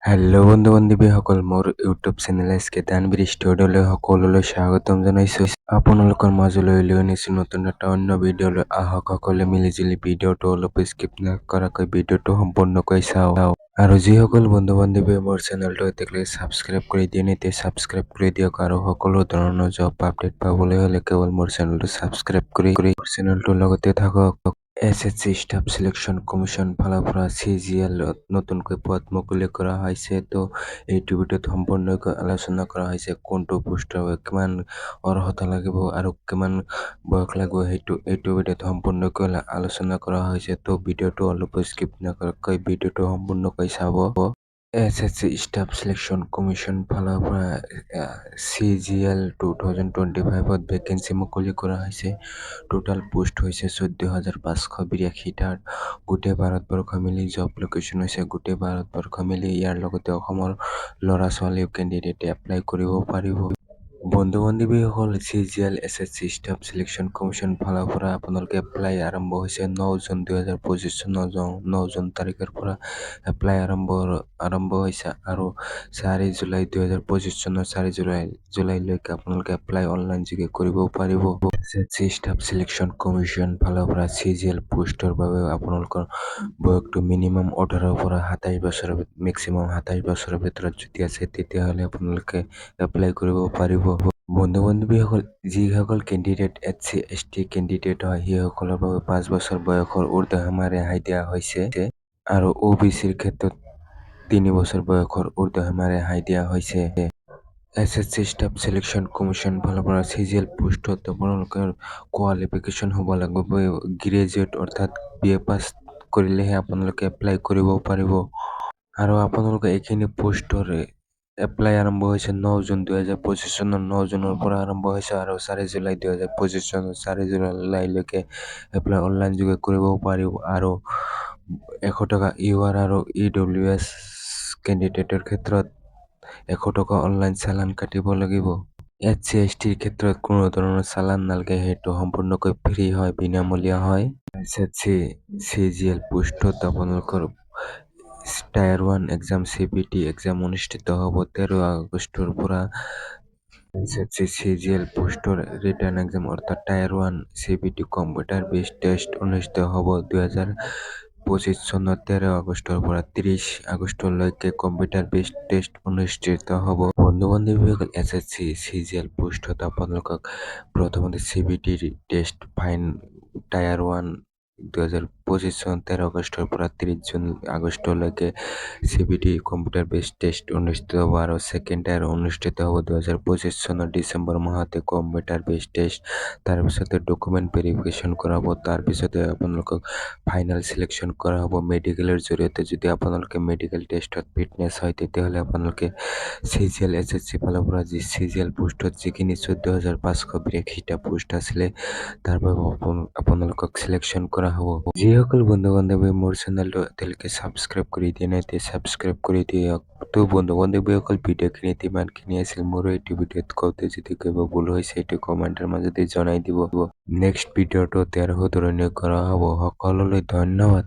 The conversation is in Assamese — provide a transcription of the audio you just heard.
হেল্ল' বন্ধু বান্ধৱীসকল, মোৰ ইউটিউব চেনেল এছকে তানবীৰ ষ্টুডিঅ'লৈ সকলোলৈ স্বাগতম জনাইছো। আপোনালোকৰ মাজলৈ লৈ আনিছো নতুন এটা অন্য ভিডিঅ'লৈ। আহক সকলোৱে মিলিজুলি ভিডিঅ'টো অলপ স্কিপ নকৰাকৈ ভিডিঅ'টো সম্পূৰ্ণকৈ চাওঁ। আৰু যিসকল বন্ধু বান্ধৱীয়ে মোৰ চেনেলটো এতিয়ালৈকে ছাবস্ক্ৰাইব কৰি দিয়া নাই তে ছাবস্ক্ৰাইব কৰি দিয়ক। আৰু সকলো ধৰণৰ জব আপডেট পাবলৈ হ'লে কেৱল মোৰ চেনেলটো ছাবস্ক্ৰাইব কৰি মোৰ চেনেলটোৰ লগতে থাকক। এছএছচি ষ্টাফ সিলেকশ্যন কমিশ্যন ফালৰ পৰা CGL নতুনকৈ পদ মুকলি কৰা হৈছে। তো এইটো ভিডিঅ'ত সম্পূৰ্ণকৈ আলোচনা কৰা হৈছে কোনটো পোষ্টৰ বাবে কিমান অৰ্হতা লাগিব আৰু কিমান বয়স লাগিব, এইটো ভিডিঅ'ত সম্পূৰ্ণকৈ আলোচনা কৰা হৈছে। তো ভিডিঅ'টো অলপ স্কিপ নকৰাকৈ ভিডিঅ'টো সম্পূৰ্ণকৈ চাব। এছএছচি ষ্টাফ সিলেকশ্যন কমিশ্যন ফালৰ পৰা CGL 2025ত ভেকেঞ্চি মুকলি কৰা হৈছে। টোটাল পোষ্ট হৈছে 14,582টা। গোটেই ভাৰতবৰ্ষ মিলি জব লোকেশ্যন হৈছে গোটেই ভাৰতবৰ্ষ মিলি। ইয়াৰ লগতে অসমৰ ল'ৰা ছোৱালীও কেণ্ডিডেটে এপ্লাই কৰিব পাৰিব। বন্ধু বান্ধৱীসকল, CGL এছএছচি ষ্টাফ সিলেকশ্যন কমিশ্যন ফালৰ পৰা আপোনালোকে এপ্লাই আৰম্ভ হৈছে 9 জুন 2025 চনৰ 9 জুন তাৰিখৰ পৰা এপ্লাই আৰম্ভ হৈছে আৰু 4 জুলাই 2025 চনৰ 4 জুলাইলৈকে আপোনালোকে এপ্লাই অনলাইন যোগে কৰিব পাৰিব। এছএছচি ষ্টাফ সিলেকশ্যন কমিশ্যন ফালৰ পৰা CGL পোষ্টৰ বাবে আপোনালোকৰ বয়সটো মিনিমাম 18 পৰা 27 বছৰ, মেক্সিমাম 27 বছৰৰ ভিতৰত যদি আছে তেতিয়াহ'লে আপোনালোকে এপ্লাই কৰিব পাৰিব। বন্ধু বান্ধৱীসকল, যিসকল কেণ্ডিডেট SC ST কেণ্ডিডেট হয় সেইসকলৰ বাবে 5 বছৰ বয়সৰ ঊৰ্ধ্বসীমা ৰেহাই দিয়া হৈছে আৰু OBCৰ ক্ষেত্ৰত 3 বছৰ বয়সৰ ঊৰ্ধ্বসীমা ৰেহাই দিয়া হৈছে। এছএছচি ষ্টাফ সিলেকশ্যন কমিশ্যন ফালৰ পৰা CGL পোষ্টত আপোনালোকৰ কোৱালিফিকেশ্যন হ'ব লাগিব গ্ৰেজুৱেট, অৰ্থাৎ BA পাছ কৰিলেহে আপোনালোকে এপ্লাই কৰিব পাৰিব। আৰু আপোনালোকে এইখিনি পোষ্টৰ এপ্লাই আৰম্ভ হৈছে 9 জুন 2025 চনৰ 9 জুনৰ পৰা আৰম্ভ হৈছে আৰু 4 জুলাই 2025 চনৰ 4 জুলাইলৈকে এপ্লাই অনলাইন যোগে কৰিব পাৰিব। আৰু 100 টকা UR আৰু EWS কেণ্ডিডেটৰ ক্ষেত্ৰত 100 টকা অনলাইন চালান কাটিব লাগিব। SC STৰ ক্ষেত্ৰত কোনো ধৰণৰ চালান নালাগে, সেইটো সম্পূৰ্ণকৈ ফ্ৰী হয়, বিনামূলীয়া হয়। এছএছচি CGL পোষ্টত আপোনালোকৰ টায়াৰ 1 এক্সাম CBT এক্সাম অনুষ্ঠিত হ'ব 13 আগষ্টৰ পৰা। এছএছচি CGL পোষ্টৰ ৰিটাৰ্ণ এক্সাম অৰ্থাৎ tyre 1 CBT computer based test অনুষ্ঠিত হ'ব 2025 চনৰ 13 আগষ্টৰ পৰা 30 আগষ্টলৈকে কম্পিউটাৰ বেছড টেষ্ট অনুষ্ঠিত হ'ব। বন্ধু বান্ধৱীসকল, এছএছচি CGL পোষ্টত আপোনালোকক প্ৰথমতে CBT টেষ্ট টায়াৰ 1 2025 চনৰ 13 আগষ্টৰ পৰা 30 আগষ্টলৈকে CBT কম্পিউটাৰ বেছড টেষ্ট অনুষ্ঠিত হ'ব আৰু ছেকেণ্ড টায়াৰ অনুষ্ঠিত হ'ব 2025 চনৰ ডিচেম্বৰ মাহতে কম্পিউটাৰ বেছড টেষ্ট। তাৰপিছতে ডকুমেণ্ট ভেৰিফিকেশ্যন কৰা হ'ব, তাৰপিছতে আপোনালোকক ফাইনেল চিলেকশ্যন কৰা হ'ব মেডিকেলৰ জৰিয়তে। যদি আপোনালোকে মেডিকেল টেষ্টত ফিটনেছ হয় তেতিয়াহ'লে আপোনালোকে CGL SSC ফালৰ পৰা CGL পোষ্টত যিখিনি 14,582টা পোষ্ট আছিলে তাৰ বাবে আপোনালোকক চিলেকশ্যন কৰা হ'ব। যিসকল বন্ধু বান্ধৱী মোৰ চেনেলটো এতিয়ালৈকে ছাবস্ক্ৰাইব কৰি দিয়া নাই তে ছাবস্ক্ৰাইব কৰি দিয়ক। তো বন্ধু বান্ধৱীসকল, ভিডিঅ'খিনিত ইমানখিনি আছিল। মোৰো এইটো ভিডিঅ'ত কওঁতে যদি কিবা ভুল হৈছে এইটো কমেণ্টৰ মাজতে জনাই দিব। নেক্সট ভিডিঅ'টো আৰু শুধৰণি কৰা হ'ব। সকলোলৈ ধন্যবাদ।